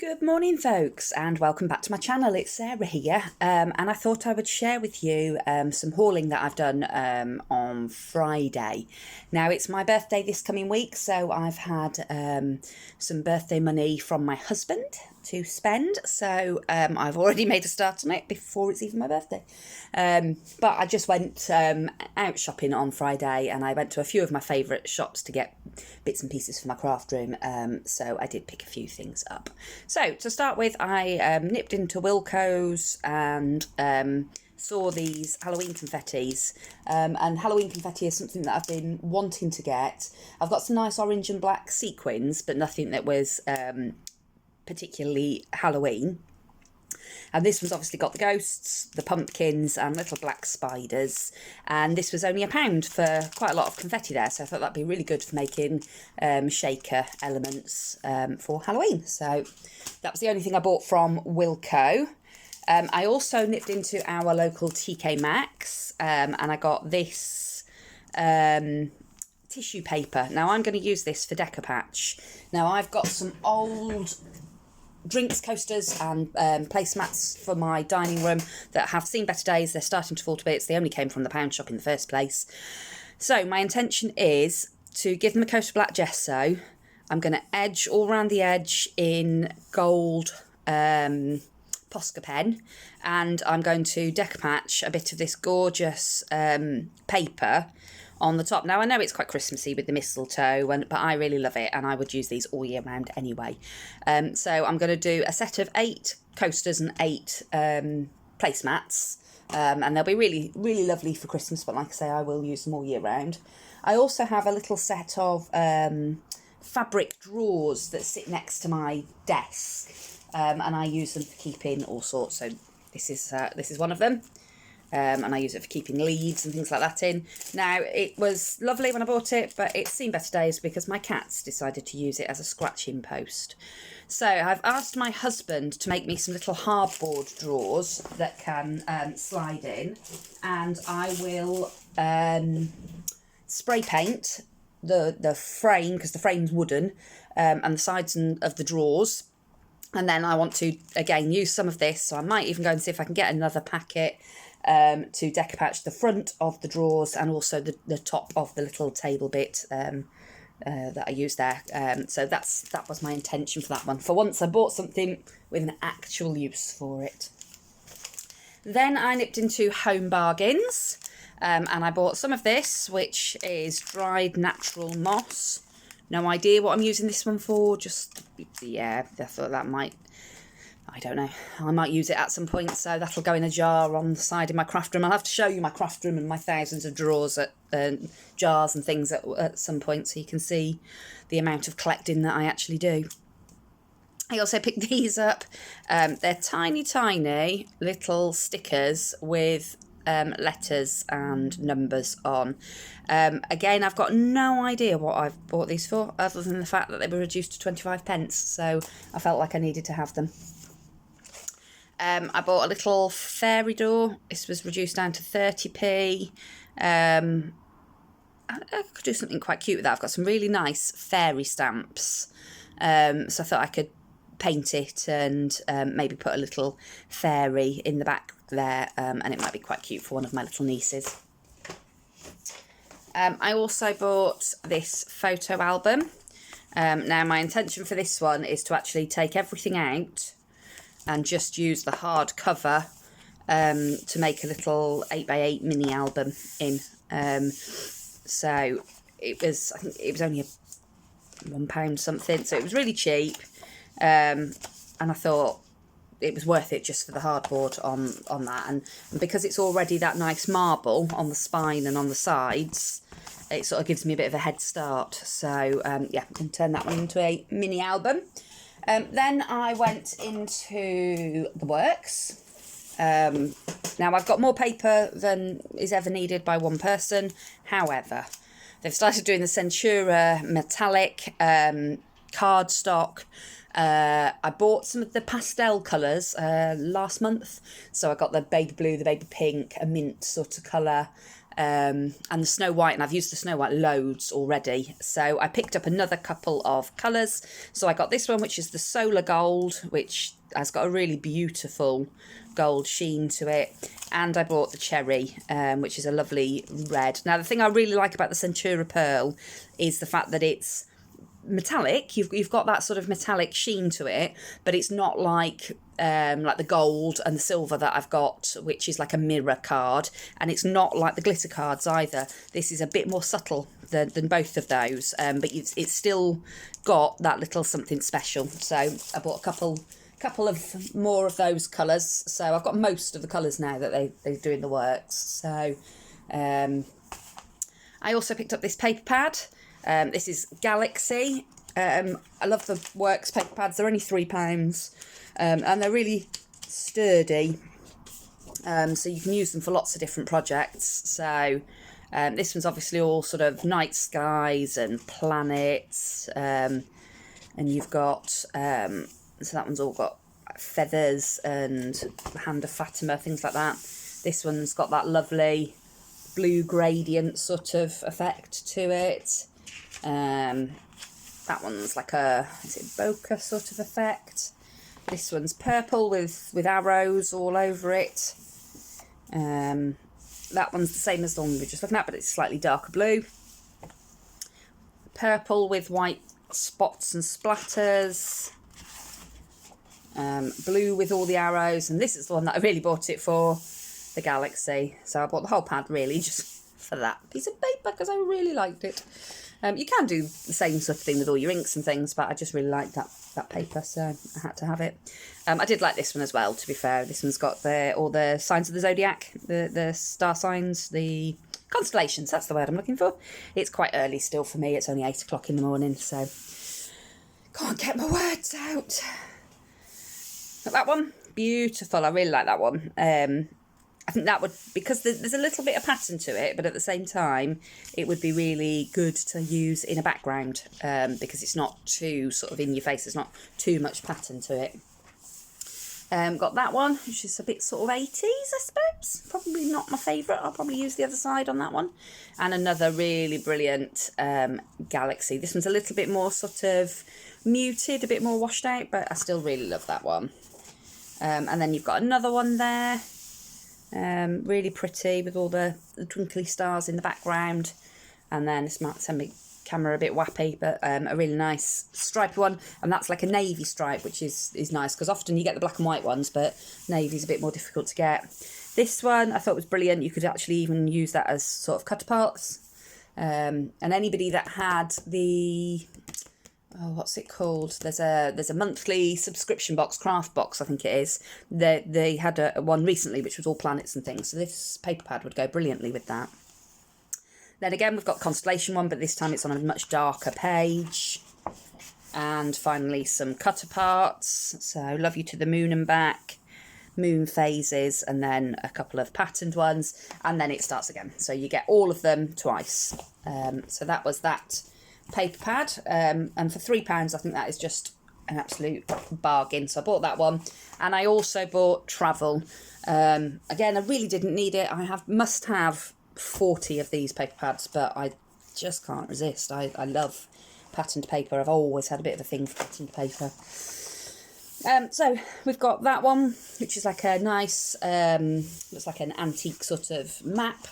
Good morning folks, and welcome back to my channel. It's Sarah here, and I thought I would share with you some hauling that I've done on Friday. Now it's my birthday this coming week, so I've had some birthday money from my husband to spend, so I've already made a start on it before it's even my birthday. But I just went out shopping on Friday, and I went to a few of my favourite shops to get bits and pieces for my craft room, so I did pick a few things up. So to start with, I nipped into Wilko's and saw these Halloween confettis, and Halloween confetti is something that I've been wanting to get. I've got some nice orange and black sequins, but nothing that was particularly Halloween. And this one's obviously got the ghosts, the pumpkins and little black spiders. And this was only £1 for quite a lot of confetti there. So I thought that'd be really good for making shaker elements for Halloween. So that was the only thing I bought from Wilko. I also nipped into our local TK Max and I got this tissue paper. Now I'm going to use this for decoupage. Now I've got some old drinks coasters and placemats for my dining room that have seen better days. They're starting to fall to bits. They only came from the pound shop in the first place. So my intention is to give them a coat of black gesso. I'm going to edge all around the edge in gold Posca pen, and I'm going to decoupage a bit of this gorgeous paper on the top. Now I know it's quite Christmassy with the mistletoe, but I really love it, and I would use these all year round anyway. So I'm going to do a set of 8 coasters and 8 placemats, and they'll be really, really lovely for Christmas, but like I say, I will use them all year round. I also have a little set of fabric drawers that sit next to my desk, and I use them for keeping all sorts. So this is one of them. And I use it for keeping leaves and things like that in. Now, it was lovely when I bought it, but it's seen better days because my cats decided to use it as a scratching post. So I've asked my husband to make me some little hardboard drawers that can slide in, and I will spray paint the frame, because the frame's wooden, and the sides of the drawers. And then I want to, again, use some of this, so I might even go and see if I can get another packet to decoupage the front of the drawers and also the top of the little table bit that I used there. So that was my intention for that one. For once I bought something with an actual use for it. Then I nipped into Home Bargains, and I bought some of this, which is dried natural moss. No idea what I'm using this one for, just, yeah, I thought that might, I don't know, I might use it at some point, so that'll go in a jar on the side of my craft room. I'll have to show you my craft room and my thousands of drawers, jars and things at some point, so you can see the amount of collecting that I actually do. I also picked these up. They're tiny, tiny little stickers with letters and numbers on. Again, I've got no idea what I've bought these for, other than the fact that they were reduced to 25p, so I felt like I needed to have them. I bought a little fairy door. This was reduced down to 30p. I could do something quite cute with that. I've got some really nice fairy stamps, so I thought I could paint it and maybe put a little fairy in the back there, and it might be quite cute for one of my little nieces. I also bought this photo album. Now my intention for this one is to actually take everything out and just use the hard cover to make a little 8x8 mini album in. So I think it was only £1 something, so it was really cheap, and I thought it was worth it just for the hardboard on that, and because it's already that nice marble on the spine and on the sides, it sort of gives me a bit of a head start. So yeah, I can turn that one into a mini album. Then I went into the works. Now I've got more paper than is ever needed by one person. However, they've started doing the Centura metallic cardstock. I bought some of the pastel colours last month. So I got the baby blue, the baby pink, a mint sort of colour, and the Snow White, and I've used the Snow White loads already. So I picked up another couple of colours. So I got this one, which is the Solar Gold, which has got a really beautiful gold sheen to it. And I bought the Cherry, which is a lovely red. Now, the thing I really like about the Centura Pearl is the fact that it's metallic. You've got that sort of metallic sheen to it, but it's not like the gold and the silver that I've got, which is like a mirror card, and it's not like the glitter cards either. This is a bit more subtle than both of those, but it's still got that little something special. So I bought a couple of more of those colours. So I've got most of the colours now that they do in the works. So I also picked up this paper pad. This is Galaxy. I love the Works paper pads. They're only £3, and they're really sturdy. So you can use them for lots of different projects. So this one's obviously all sort of night skies and planets. And you've got, so that one's all got feathers and the Hand of Fatima, things like that. This one's got that lovely blue gradient sort of effect to it. That one's like is it bokeh sort of effect. This one's purple with arrows all over it. That one's the same as the one we were just looking at, but it's slightly darker blue. Purple with white spots and splatters. Blue with all the arrows, and this is the one that I really bought it for, the Galaxy. So I bought the whole pad really just for that piece of paper because I really liked it. You can do the same sort of thing with all your inks and things, but I just really liked that paper, so I had to have it. I did like this one as well, to be fair. This one's got all the signs of the zodiac, the star signs, the constellations, that's the word I'm looking for. It's quite early still for me. It's only 8 o'clock in the morning, so can't get my words out. But that one, beautiful. I really like that one. I think that would, because there's a little bit of pattern to it, but at the same time, it would be really good to use in a background, because it's not too sort of in your face. There's not too much pattern to it. Got that one, which is a bit sort of 80s, I suppose. Probably not my favourite. I'll probably use the other side on that one. And another really brilliant Galaxy. This one's a little bit more sort of muted, a bit more washed out, but I still really love that one. And then you've got another one there. Really pretty with all the twinkly stars in the background, and then this might send my camera a bit wappy, but a really nice stripy one, and that's like a navy stripe, which is nice because often you get the black and white ones, but navy's a bit more difficult to get. This one I thought was brilliant. You could actually even use that as sort of cutter parts, and anybody that had the what's it called? There's a monthly subscription box, craft box, I think it is. They had a one recently which was all planets and things. So this paper pad would go brilliantly with that. Then again, we've got constellation one, but this time it's on a much darker page. And finally some cutter parts. So Love You to the Moon and Back, Moon Phases, and then a couple of patterned ones. And then it starts again. So you get all of them twice. So that was that paper pad, and for £3 I think that is just an absolute bargain. So I bought that one, and I also bought Travel. Again, I really didn't need it. I must have 40 of these paper pads, but I just can't resist. I love patterned paper. I've always had a bit of a thing for patterned paper. So we've got that one, which is like a nice looks like an antique sort of map,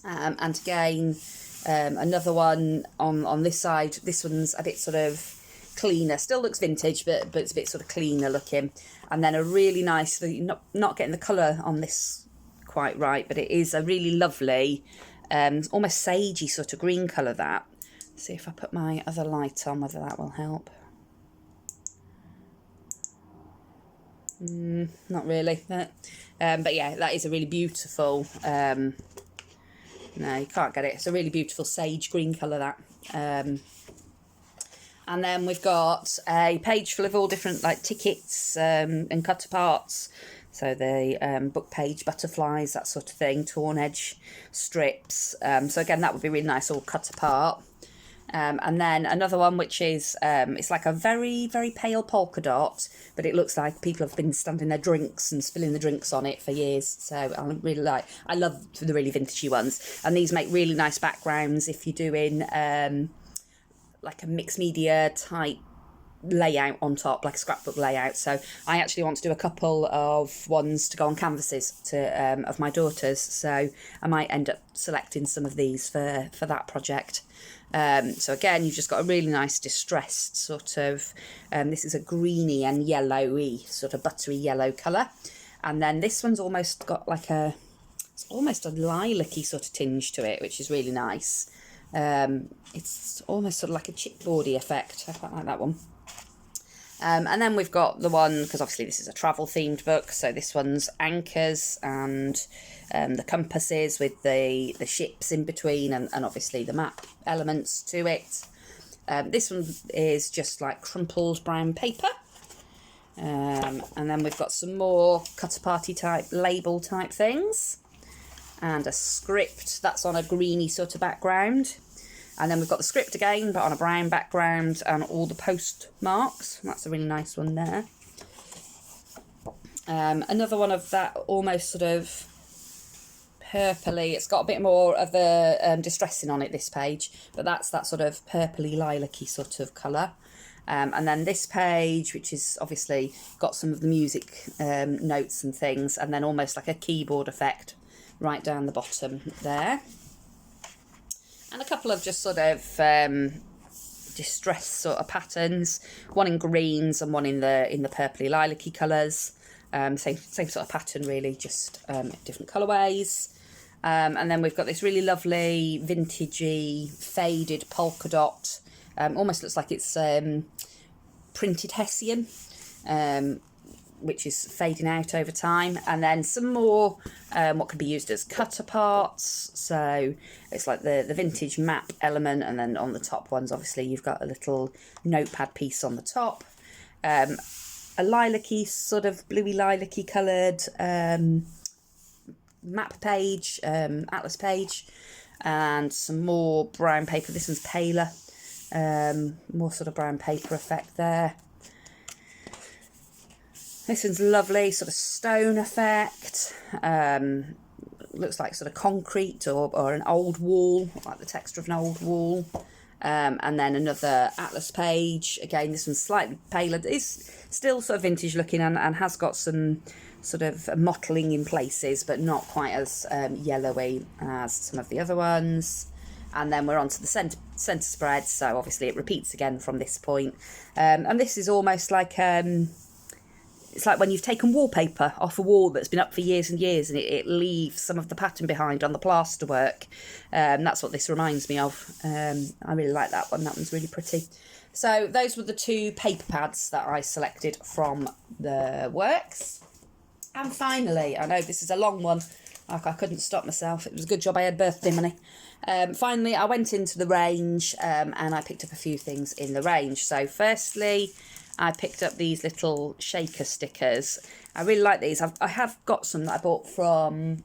and again another one on this side. This one's a bit sort of cleaner, still looks vintage, but it's a bit sort of cleaner looking. And then a really nice, not getting the colour on this quite right, but it is a really lovely almost sagey sort of green colour. That, see if I put my other light on whether that will help. Not really, but yeah, that is a really beautiful no, you can't get it. It's a really beautiful sage green colour, that. And then we've got a page full of all different like tickets and cutter parts. So the book page butterflies, that sort of thing, torn edge strips. So again, that would be really nice, all cut apart. And then another one, which is, it's like a very, very pale polka dot, but it looks like people have been standing their drinks and spilling the drinks on it for years. So I love the really vintagey ones. And these make really nice backgrounds if you're doing like a mixed media type layout on top, like a scrapbook layout. So I actually want to do a couple of ones to go on canvases of my daughters, so I might end up selecting some of these for that project. So again, you've just got a really nice distressed sort of, this is a greeny and yellowy, sort of buttery yellow colour. And then this one's almost got like it's almost a lilac-y sort of tinge to it, which is really nice. It's almost sort of like a chipboardy effect. I quite like that one. And then we've got the one, because obviously this is a travel themed book, so this one's anchors and the compasses with the ships in between, and obviously the map elements to it. This one is just like crumpled brown paper. And then we've got some more cut-aparty type label type things, and a script that's on a greeny sort of background. And then we've got the script again, but on a brown background, and all the postmarks. That's a really nice one there. Another one of that almost sort of purpley. It's got a bit more of the distressing on it, this page, but that's that sort of purpley lilac-y sort of colour. And then this page, which is obviously got some of the music notes and things, and then almost like a keyboard effect right down the bottom there. And a couple of just sort of distressed sort of patterns, one in greens and one in the purpley lilac-y colours. Same sort of pattern really, just different colourways. And then we've got this really lovely vintagey faded polka dot. Almost looks like it's printed Hessian, which is fading out over time. And then some more what could be used as cut aparts. So it's like the vintage map element, and then on the top ones, obviously, you've got a little notepad piece on the top. A lilac-y, sort of bluey lilac-y coloured map page, atlas page, and some more brown paper. This one's paler, more sort of brown paper effect there. This one's lovely, sort of stone effect. Looks like sort of concrete or an old wall, like the texture of an old wall. And then another atlas page. Again, this one's slightly paler. It's still sort of vintage looking and has got some sort of mottling in places, but not quite as yellowy as some of the other ones. And then we're on to the centre spread, so obviously it repeats again from this point. And this is almost like... it's like when you've taken wallpaper off a wall that's been up for years and years, and it leaves some of the pattern behind on the plasterwork. That's what this reminds me of. I really like that one. That one's really pretty. So those were the two paper pads that I selected from the works. And finally, I know this is a long one. Like, I couldn't stop myself. It was a good job I had birthday money. Finally, I went into the range and I picked up a few things in the range. So firstly, I picked up these little shaker stickers. I really like these. I have got some that I bought from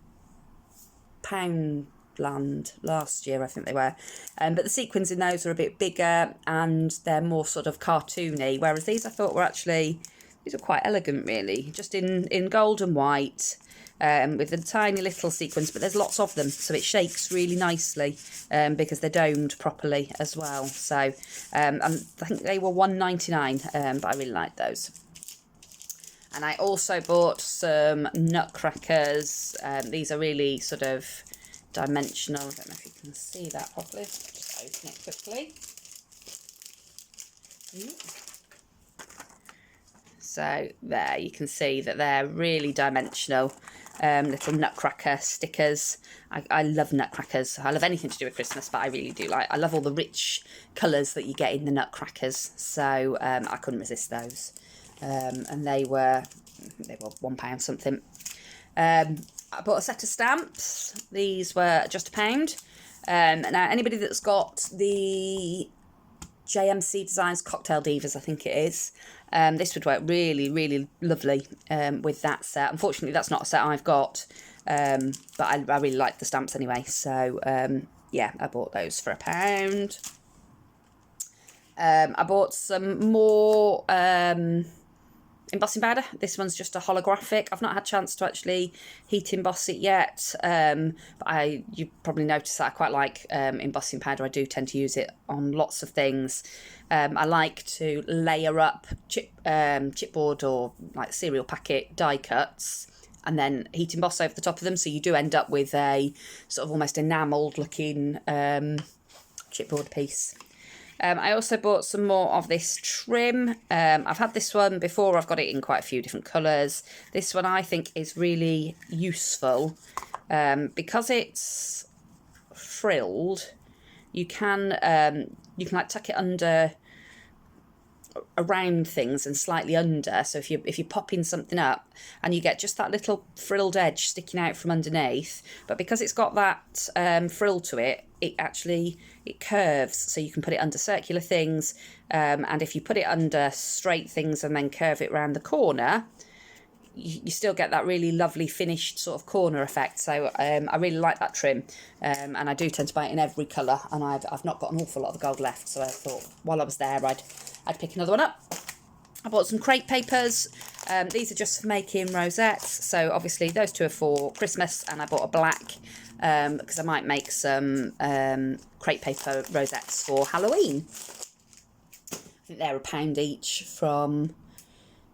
Poundland last year, I think they were. But the sequins in those are a bit bigger and they're more sort of cartoony, whereas these I thought were actually, these are quite elegant really, just in gold and white. With the tiny little sequins, but there's lots of them, so it shakes really nicely because they're domed properly as well. So I think they were $1.99, but I really like those. And I also bought some nutcrackers. These are really sort of dimensional. I don't know if you can see that properly. Just open it quickly. So there, you can see that they're really dimensional. Little nutcracker stickers. I love nutcrackers. I love anything to do with Christmas, but I really do I love all the rich colours that you get in the nutcrackers. So I couldn't resist those. And they were £1 something. I bought a set of stamps. These were just £1. Now anybody that's got the JMC Designs Cocktail Divas, I think it is. This would work really, really lovely with that set. Unfortunately, that's not a set I've got, but I really like the stamps anyway. So, yeah, I bought those for £1. I bought some more embossing powder. This one's just a holographic. I've not had a chance to actually heat emboss it yet, but you probably noticed that I quite like embossing powder. I do tend to use it on lots of things. I like to layer up chipboard or like cereal packet die cuts and then heat emboss over the top of them, so you do end up with a sort of almost enamelled looking chipboard piece. I also bought some more of this trim. I've had this one before. I've got it in quite a few different colours. This one I think is really useful because it's frilled. You can like tuck it under, around things and slightly under. So if you're popping something up and you get just that little frilled edge sticking out from underneath, but because it's got that frill to it, it curves, so you can put it under circular things, and if you put it under straight things and then curve it around the corner, you still get that really lovely finished sort of corner effect. So I really like that trim, and I do tend to buy it in every colour, and I've not got an awful lot of the gold left, so I thought while I was there I'd pick another one up. I bought some crepe papers. These are just for making rosettes, so obviously those two are for Christmas, and I bought a black because I might make some crepe paper rosettes for Halloween. I think they're £1 each from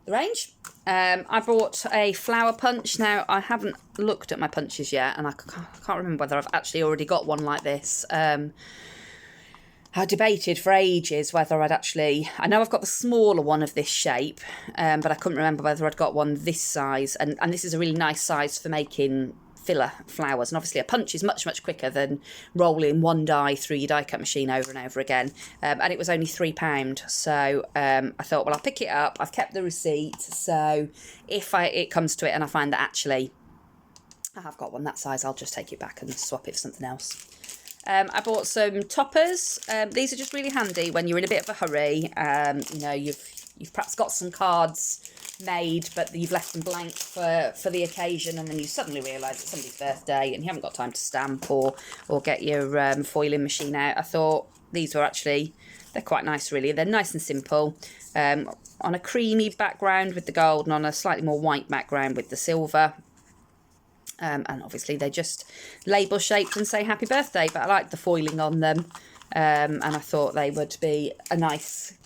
the range. I bought a flower punch. Now, I haven't looked at my punches yet, and I can't remember whether I've actually already got one like this. I debated for ages whether I know I've got the smaller one of this shape, but I couldn't remember whether I'd got one this size, and this is a really nice size for making filler flowers, and obviously a punch is much quicker than rolling one die through your die cut machine over and over again, and it was only £3, so I thought, well, I'll pick it up. I've kept the receipt, so if it comes to it and I find that actually I have got one that size, I'll just take it back and swap it for something else. I bought some toppers. These are just really handy when you're in a bit of a hurry. You've perhaps got some cards made, but you've left them blank for the occasion, and then you suddenly realise it's somebody's birthday and you haven't got time to stamp or get your foiling machine out. I thought these were they're quite nice, really. They're nice and simple, on a creamy background with the gold and on a slightly more white background with the silver. And obviously they're just label shaped and say happy birthday, but I like the foiling on them, and I thought they would be a nice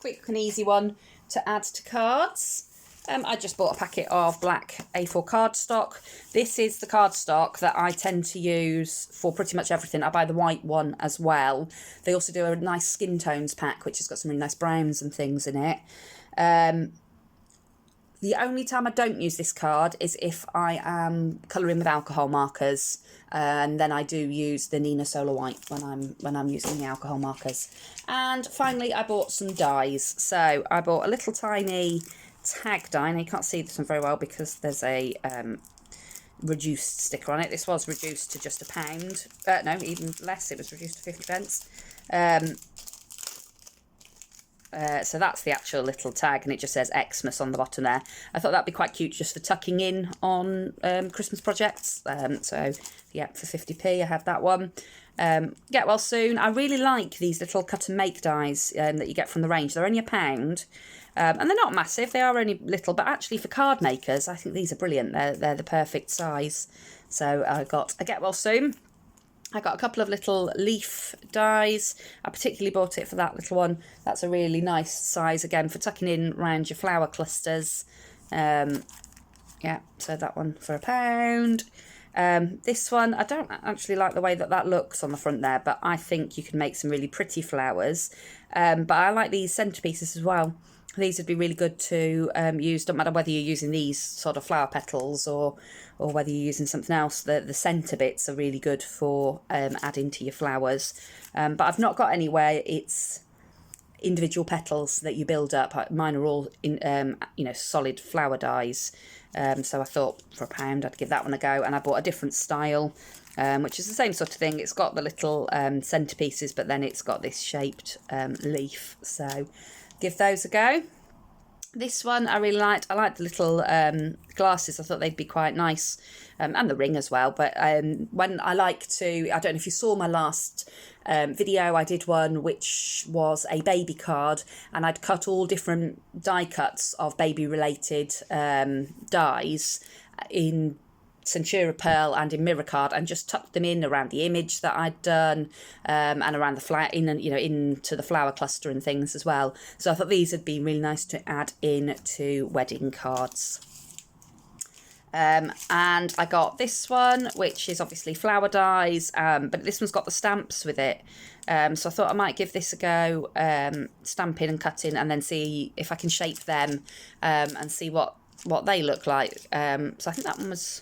quick and easy one to add to cards. I just bought a packet of black A4 cardstock. This is the cardstock that I tend to use for pretty much everything. I buy the white one as well. They also do a nice skin tones pack, which has got some really nice browns and things in it. The only time I don't use this card is if I am colouring with alcohol markers, and then I do use the Nina Solar White when I'm using the alcohol markers. And finally, I bought some dies. So I bought a little tiny tag die. Now you can't see this one very well because there's a reduced sticker on it. This was reduced to just £1. No, even less. It was reduced to 50p. So that's the actual little tag, and it just says Xmas on the bottom there. I thought that'd be quite cute just for tucking in on Christmas projects. So yeah, for 50p I had that one. Get well soon. I really like these little cut and make dies that you get from the range. They're only £1, and they're not massive. They are only little, but actually for card makers, I think these are brilliant. They're the perfect size. So I got a get well soon. I got a couple of little leaf dies. I particularly bought it for that little one. That's a really nice size, again, for tucking in around your flower clusters. Yeah, so that one for £1. This one, I don't actually like the way that looks on the front there, but I think you can make some really pretty flowers. But I like these centerpieces as well. These would be really good to use. Don't matter whether you're using these sort of flower petals or whether you're using something else. The centre bits are really good for adding to your flowers. But I've not got anywhere it's individual petals that you build up. Mine are all in solid flower dies. So I thought for £1 I'd give that one a go, and I bought a different style, which is the same sort of thing. It's got the little centerpieces, but then it's got this shaped leaf. So give those a go. This one I really liked. I liked the little glasses. I thought they'd be quite nice, and the ring as well. But when I like to, I don't know if you saw my last video, I did one which was a baby card, and I'd cut all different die cuts of baby related dies in Centura Pearl and in Mirror Card, and just tucked them in around the image that I'd done, and around the flower, into the flower cluster and things as well. So I thought these would be really nice to add in to wedding cards. And I got this one, which is obviously flower dies, but this one's got the stamps with it. So I thought I might give this a go, stamping and cutting, and then see if I can shape them, and see what they look like. So I think that one was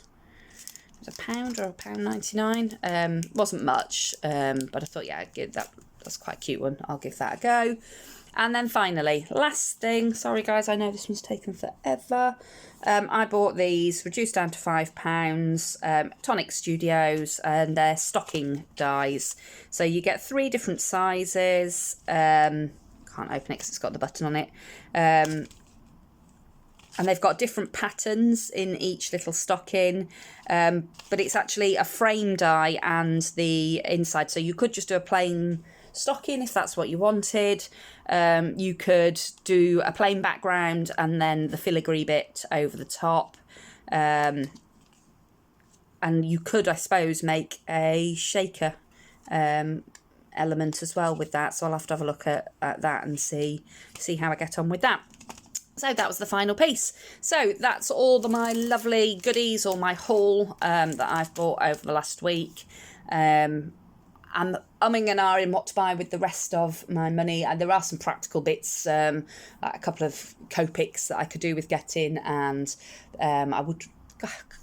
£1 or £1.99. Wasn't much, but I thought, yeah, that's quite a cute one. I'll give that a go. And then finally, last thing, sorry guys, I know this one's taken forever. I bought these, reduced down to £5, Tonic Studios, and they're stocking dies. So you get 3 different sizes. Can't open it because it's got the button on it. And they've got different patterns in each little stocking, but it's actually a frame die and the inside. So you could just do a plain stocking if that's what you wanted. You could do a plain background and then the filigree bit over the top. And you could, I suppose, make a shaker element as well with that. So I'll have to have a look at that and see how I get on with that. So that was the final piece. So that's all my lovely goodies, or my haul that I've bought over the last week. I'm umming and ahhing what to buy with the rest of my money. And there are some practical bits, like a couple of Copics that I could do with getting, and I would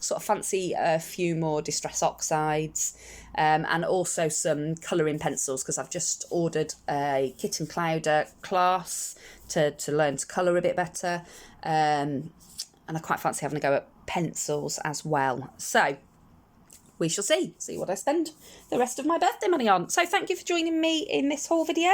sort of fancy a few more Distress Oxides, and also some colouring pencils, because I've just ordered a Kit and Clowder class to learn to colour a bit better, and I quite fancy having a go at pencils as well. So we shall see what I spend the rest of my birthday money on. So thank you for joining me in this haul video.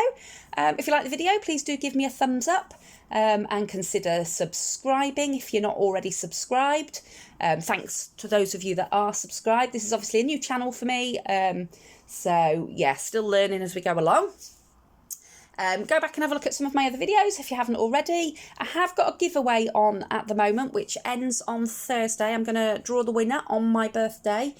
If you like the video, please do give me a thumbs up, and consider subscribing if you're not already subscribed. Thanks to those of you that are subscribed. This is obviously a new channel for me, so yeah, still learning as we go along. Go back and have a look at some of my other videos if you haven't already. I have got a giveaway on at the moment, which ends on Thursday. I'm going to draw the winner on my birthday.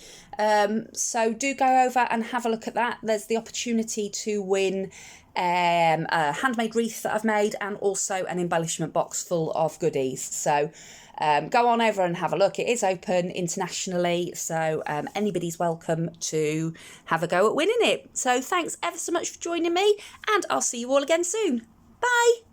So do go over and have a look at that. There's the opportunity to win a handmade wreath that I've made, and also an embellishment box full of goodies. So go on over and have a look. It is open internationally, so anybody's welcome to have a go at winning it. So thanks ever so much for joining me, and I'll see you all again soon. Bye!